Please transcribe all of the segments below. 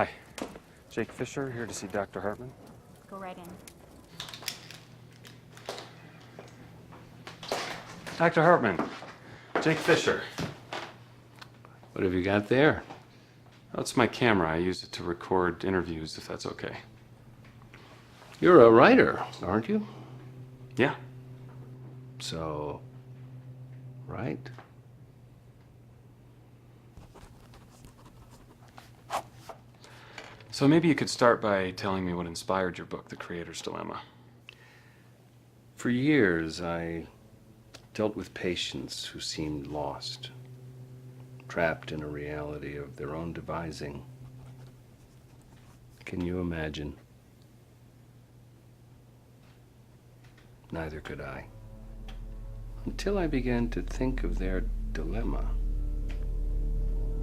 Hi. Jake Fisher, here to see Dr. Hartman. Go right in. Dr. Hartman, Jake Fisher. What have you got there? Oh, it's my camera. I use it to record interviews, if that's okay. You're a writer, aren't you? Yeah. So, right? So maybe you could start by telling me what inspired your book, The Creator's Dilemma. For years, I dealt with patients who seemed lost, trapped in a reality of their own devising. Can you imagine? Neither could I. Until I began to think of their dilemma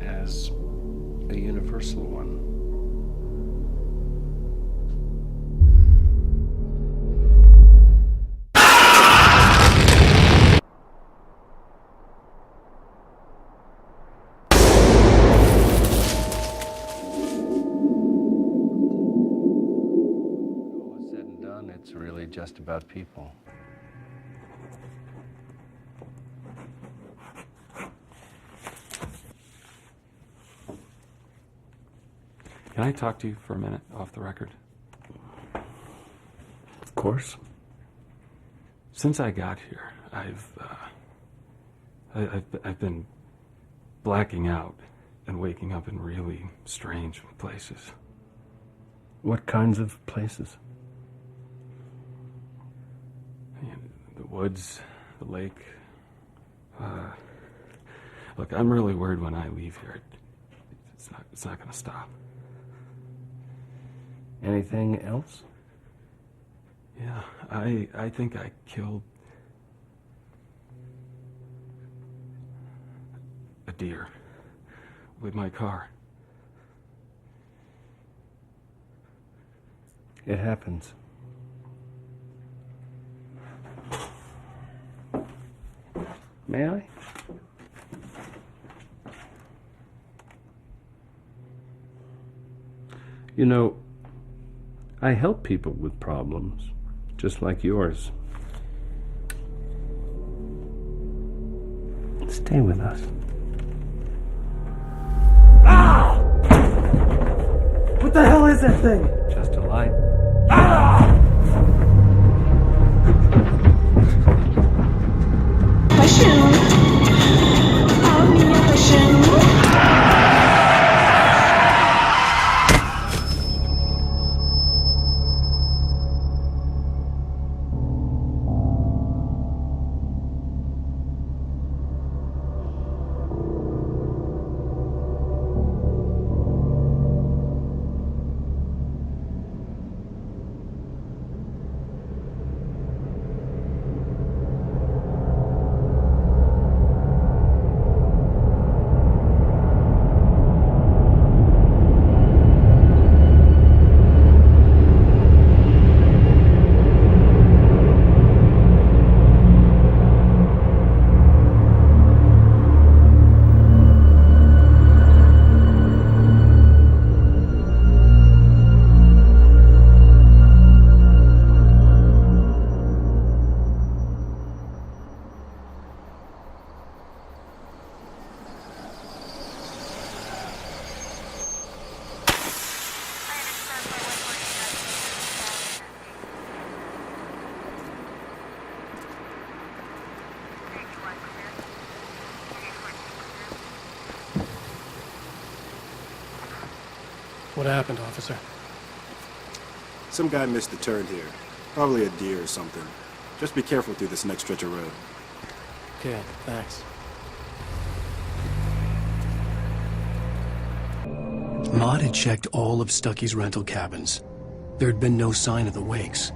as a universal one. It's really just about people. Can I talk to you for a minute, off the record? Of course. Since I got here, I've been blacking out and waking up in really strange places. What kinds of places? The woods, the lake. Look, I'm really worried when I leave here. It's not going to stop. Anything else? Yeah, I think I killed a deer with my car. It happens. May I? You know, I help people with problems, just like yours. Stay with us. Ah! What the hell is that thing? Just a light. Ah! What happened, officer? Some guy missed the turn here. Probably a deer or something. Just be careful through this next stretch of road. Okay, thanks. Maud had checked all of Stucky's rental cabins. There had been no sign of the Wakes.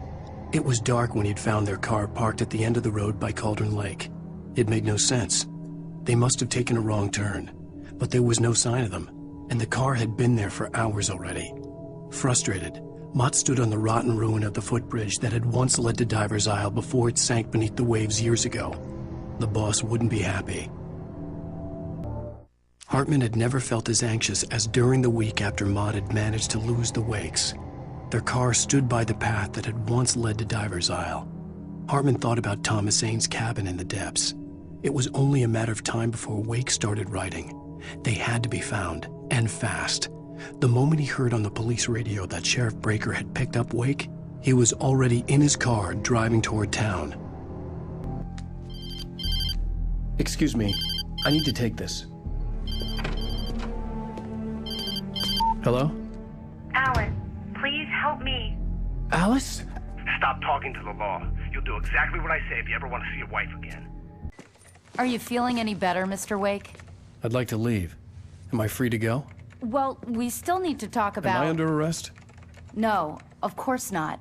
It was dark when he'd found their car parked at the end of the road by Cauldron Lake. It made no sense. They must have taken a wrong turn, but there was no sign of them, and the car had been there for hours already. Frustrated, Mott stood on the rotten ruin of the footbridge that had once led to Diver's Isle before it sank beneath the waves years ago. The boss wouldn't be happy. Hartman had never felt as anxious as during the week after Maud had managed to lose the Wakes. Their car stood by the path that had once led to Diver's Isle. Hartman thought about Thomas Zane's cabin in the depths. It was only a matter of time before Wake started writing. They had to be found, and fast. The moment he heard on the police radio that Sheriff Breaker had picked up Wake, he was already in his car driving toward town. Excuse me, I need to take this. Hello? Alice, please help me. Alice? Stop talking to the law. You'll do exactly what I say if you ever want to see your wife again. Are you feeling any better, Mr. Wake? I'd like to leave. Am I free to go? Well, we still need to talk about... Am I under arrest? No, of course not.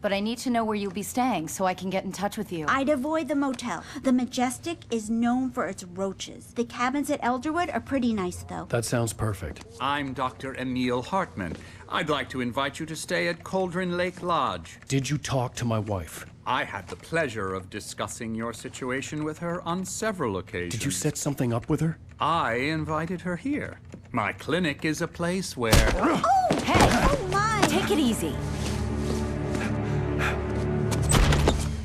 But I need to know where you'll be staying so I can get in touch with you. I'd avoid the motel. The Majestic is known for its roaches. The cabins at Elderwood are pretty nice, though. That sounds perfect. I'm Dr. Emil Hartman. I'd like to invite you to stay at Cauldron Lake Lodge. Did you talk to my wife? I had the pleasure of discussing your situation with her on several occasions. Did you set something up with her? I invited her here. My clinic is a place where... Oh! Hey! Oh, my! Take it easy.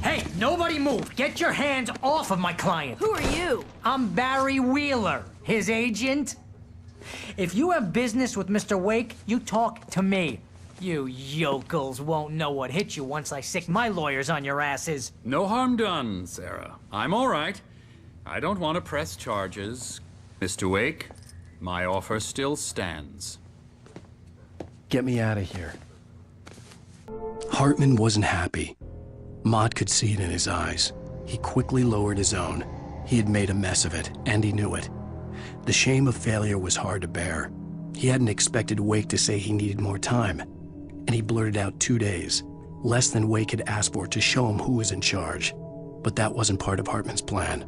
Hey, nobody move! Get your hands off of my client! Who are you? I'm Barry Wheeler, his agent. If you have business with Mr. Wake, you talk to me. You yokels won't know what hit you once I sick my lawyers on your asses. No harm done, Sarah. I'm all right. I don't want to press charges. Mr. Wake, my offer still stands. Get me out of here. Hartman wasn't happy. Maud could see it in his eyes. He quickly lowered his own. He had made a mess of it, and he knew it. The shame of failure was hard to bear. He hadn't expected Wake to say he needed more time, and he blurted out 2 days, less than Wake had asked for to show him who was in charge. But that wasn't part of Hartman's plan.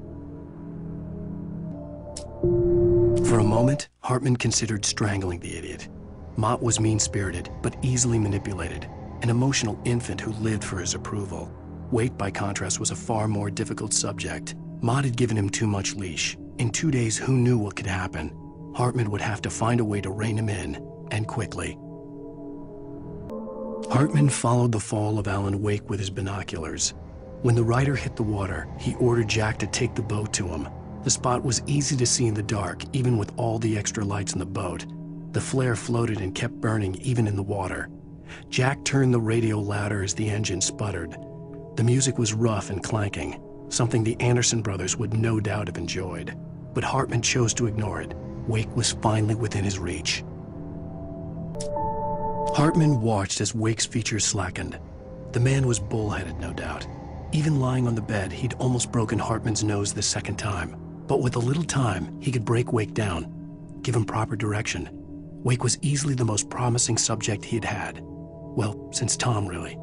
For a moment, Hartman considered strangling the idiot. Mott was mean-spirited, but easily manipulated, an emotional infant who lived for his approval. Wake, by contrast, was a far more difficult subject. Mott had given him too much leash. In 2 days, who knew what could happen? Hartman would have to find a way to rein him in, and quickly. Hartman followed the fall of Alan Wake with his binoculars. When the rider hit the water, he ordered Jack to take the boat to him. The spot was easy to see in the dark, even with all the extra lights in the boat. The flare floated and kept burning even in the water. Jack turned the radio louder as the engine sputtered. The music was rough and clanking, something the Anderson brothers would no doubt have enjoyed. But Hartman chose to ignore it. Wake was finally within his reach. Hartman watched as Wake's features slackened. The man was bullheaded, no doubt. Even lying on the bed, he'd almost broken Hartman's nose the second time. But with a little time, he could break Wake down, give him proper direction. Wake was easily the most promising subject he had had. Well, since Tom, really.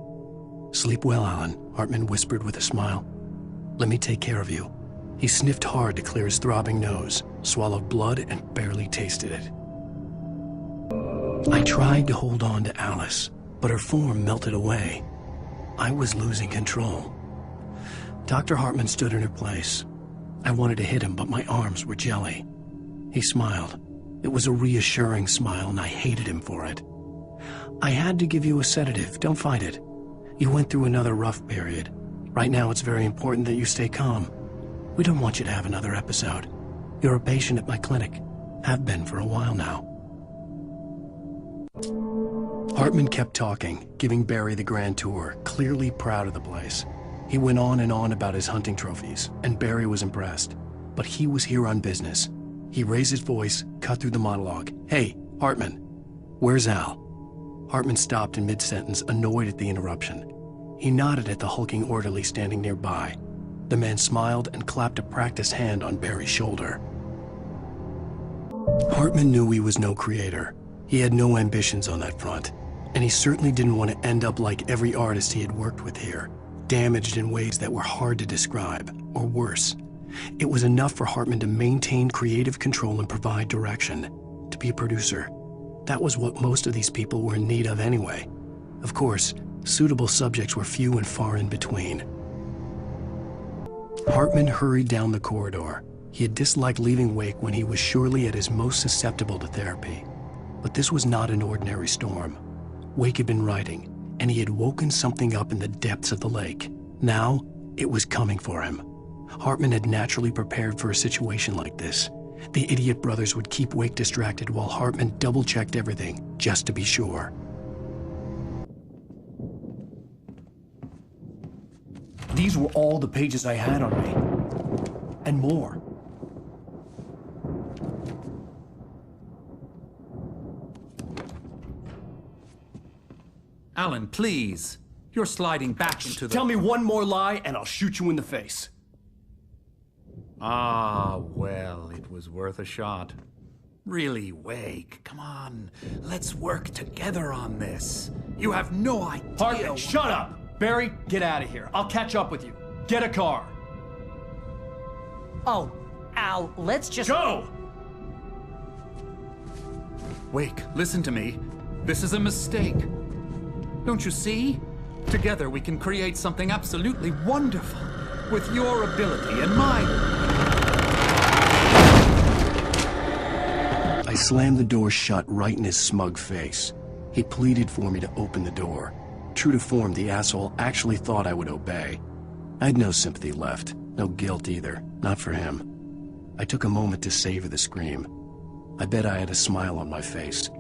"Sleep well, Alan," Hartman whispered with a smile. "Let me take care of you." He sniffed hard to clear his throbbing nose, swallowed blood, and barely tasted it. I tried to hold on to Alice, but her form melted away. I was losing control. Dr. Hartman stood in her place. I wanted to hit him, but my arms were jelly. He smiled. It was a reassuring smile, and I hated him for it. "I had to give you a sedative. Don't fight it. You went through another rough period. Right now, it's very important that you stay calm. We don't want you to have another episode. You're a patient at my clinic. Have been for a while now." Hartman kept talking, giving Barry the grand tour, clearly proud of the place. He went on and on about his hunting trophies, and Barry was impressed. But he was here on business. He raised his voice, cut through the monologue. "Hey, Hartman, where's Al?" Hartman stopped in mid-sentence, annoyed at the interruption. He nodded at the hulking orderly standing nearby. The man smiled and clapped a practiced hand on Barry's shoulder. Hartman knew he was no creator. He had no ambitions on that front, and he certainly didn't want to end up like every artist he had worked with here, damaged in ways that were hard to describe, or worse. It was enough for Hartman to maintain creative control and provide direction, to be a producer. That was what most of these people were in need of anyway. Of course, suitable subjects were few and far in between. Hartman hurried down the corridor. He had disliked leaving Wake when he was surely at his most susceptible to therapy. But this was not an ordinary storm. Wake had been writing, and he had woken something up in the depths of the lake. Now, it was coming for him. Hartman had naturally prepared for a situation like this. The idiot brothers would keep Wake distracted while Hartman double-checked everything, just to be sure. These were all the pages I had on me. And more. Alan, please. You're sliding back into the... Tell me one more lie and I'll shoot you in the face. Ah, well, it was worth a shot. Really, Wake, come on. Let's work together on this. You have no idea... Hartman, shut up! Barry, get out of here. I'll catch up with you. Get a car. Oh, Al, let's just... Go! Wake, listen to me. This is a mistake. Don't you see? Together we can create something absolutely wonderful. With your ability and mine. I slammed the door shut right in his smug face. He pleaded for me to open the door. True to form, the asshole actually thought I would obey. I had no sympathy left, no guilt either, not for him. I took a moment to savor the scream. I bet I had a smile on my face.